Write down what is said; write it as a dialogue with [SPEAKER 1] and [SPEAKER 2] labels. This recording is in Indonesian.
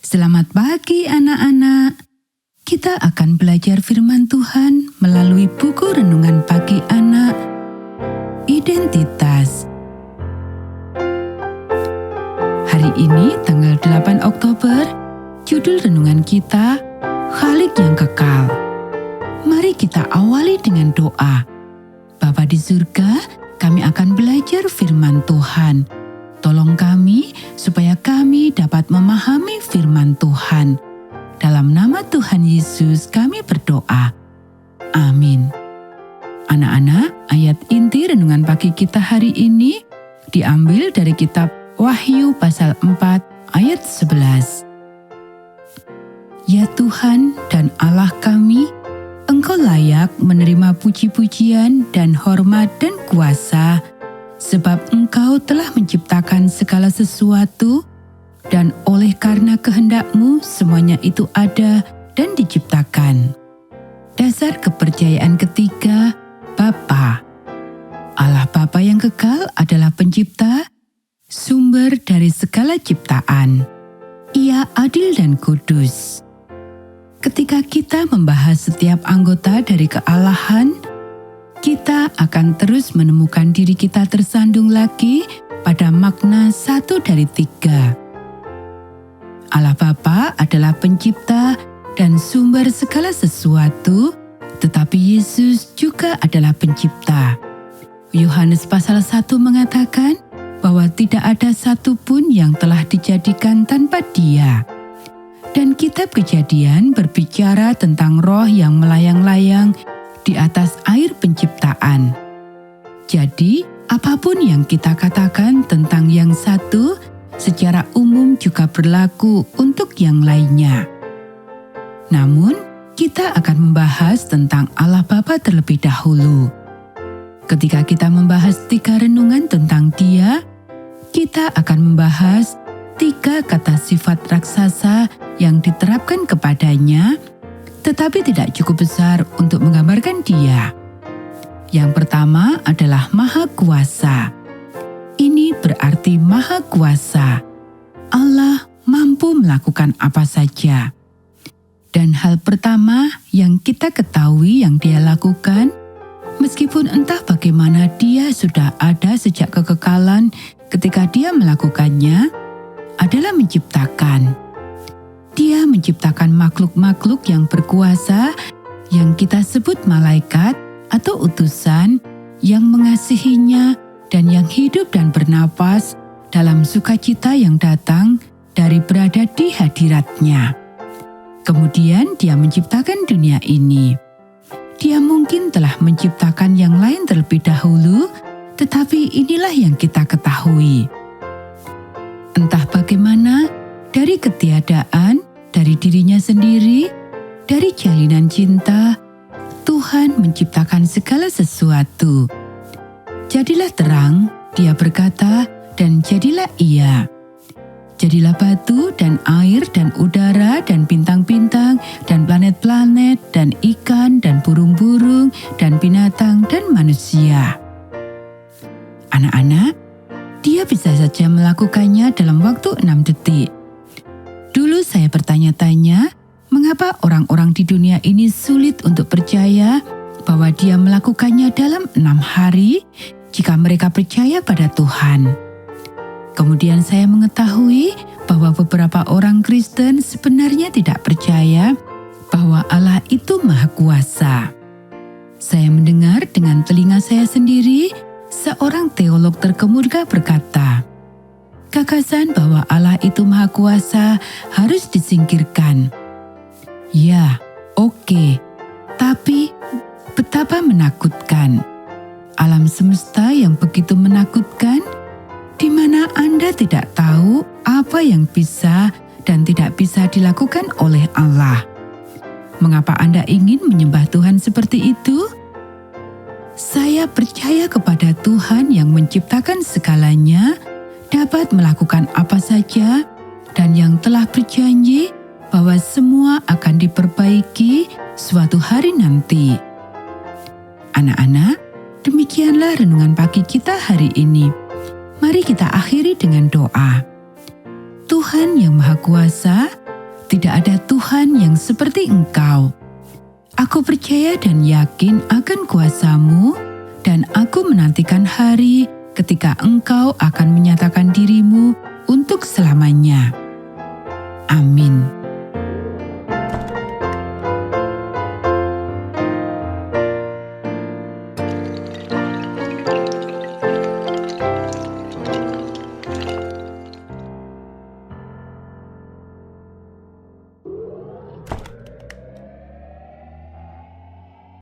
[SPEAKER 1] Selamat pagi anak-anak. Kita akan belajar firman Tuhan melalui buku renungan pagi anak, Identitas. Hari ini tanggal 8 Oktober, judul renungan kita, Khalik yang Kekal. Mari kita awali dengan doa. Bapa di surga, kami akan belajar firman Tuhan. Tolong kami supaya kami dapat memahami firman Tuhan. Dalam nama Tuhan Yesus kami berdoa. Amin. Anak-anak, ayat inti renungan pagi kita hari ini diambil dari kitab Wahyu pasal 4 ayat 11. Ya Tuhan dan Allah kami, Engkau layak menerima puji-pujian dan hormat dan kuasa, sebab Engkau telah menciptakan segala sesuatu, dan oleh karena kehendak-Mu semuanya itu ada dan diciptakan. Dasar kepercayaan ketiga, Bapa. Allah Bapa yang kekal adalah pencipta, sumber dari segala ciptaan. Ia adil dan kudus. Ketika kita membahas setiap anggota dari kealahan, kita akan terus menemukan diri kita tersandung lagi pada makna 1 dari 3. Allah Bapa adalah pencipta dan sumber segala sesuatu, tetapi Yesus juga adalah pencipta. Yohanes pasal 1 mengatakan bahwa tidak ada satupun yang telah dijadikan tanpa Dia. Dan kitab Kejadian berbicara tentang roh yang melayang-layang di atas air penciptaan. Jadi, apapun yang kita katakan tentang yang satu, secara umum juga berlaku untuk yang lainnya. Namun, kita akan membahas tentang Allah Bapa terlebih dahulu. Ketika kita membahas 3 renungan tentang Dia, kita akan membahas 3 kata sifat raksasa yang diterapkan kepadanya, tetapi tidak cukup besar untuk menggambarkan Dia. Yang pertama adalah Maha Kuasa. Ini berarti Maha Kuasa. Allah mampu melakukan apa saja. Dan hal pertama yang kita ketahui yang Dia lakukan, meskipun entah bagaimana Dia sudah ada sejak kekekalan ketika Dia melakukannya, adalah menciptakan. Dia menciptakan makhluk-makhluk yang berkuasa yang kita sebut malaikat atau utusan yang mengasihinya dan yang hidup dan bernapas dalam sukacita yang datang dari berada di hadirat-Nya. Kemudian Dia menciptakan dunia ini. Dia mungkin telah menciptakan yang lain terlebih dahulu, tetapi inilah yang kita ketahui. Entah bagaimana, dari ketiadaan, dari dirinya sendiri, dari jalinan cinta, Tuhan menciptakan segala sesuatu. Jadilah terang, Dia berkata, dan jadilah ia. Jadilah batu dan air dan udara dan bintang-bintang dan planet-planet dan ikan dan burung-burung dan binatang dan manusia. Anak-anak, Dia bisa saja melakukannya dalam waktu 6 detik. Dulu saya bertanya-tanya, mengapa orang-orang di dunia ini sulit untuk percaya bahwa Dia melakukannya dalam 6 hari jika mereka percaya pada Tuhan. Kemudian saya mengetahui bahwa beberapa orang Kristen sebenarnya tidak percaya bahwa Allah itu Maha Kuasa. Saya mendengar dengan telinga saya sendiri, seorang teolog terkemuka berkata, gagasan bahwa Allah itu Maha Kuasa harus disingkirkan. Ya, oke, tapi betapa menakutkan. Alam semesta yang begitu menakutkan, di mana Anda tidak tahu apa yang bisa dan tidak bisa dilakukan oleh Allah. Mengapa Anda ingin menyembah Tuhan seperti itu? Saya percaya kepada Tuhan yang menciptakan segalanya, dapat melakukan apa saja, dan yang telah berjanji bahwa semua akan diperbaiki suatu hari nanti. Anak-anak, demikianlah renungan pagi kita hari ini. Mari kita akhiri dengan doa. Tuhan yang Maha Kuasa, tidak ada Tuhan yang seperti Engkau. Aku percaya dan yakin akan kuasa-Mu, dan aku menantikan hari ketika Engkau akan menyatakan diri-Mu untuk selamanya. Amin.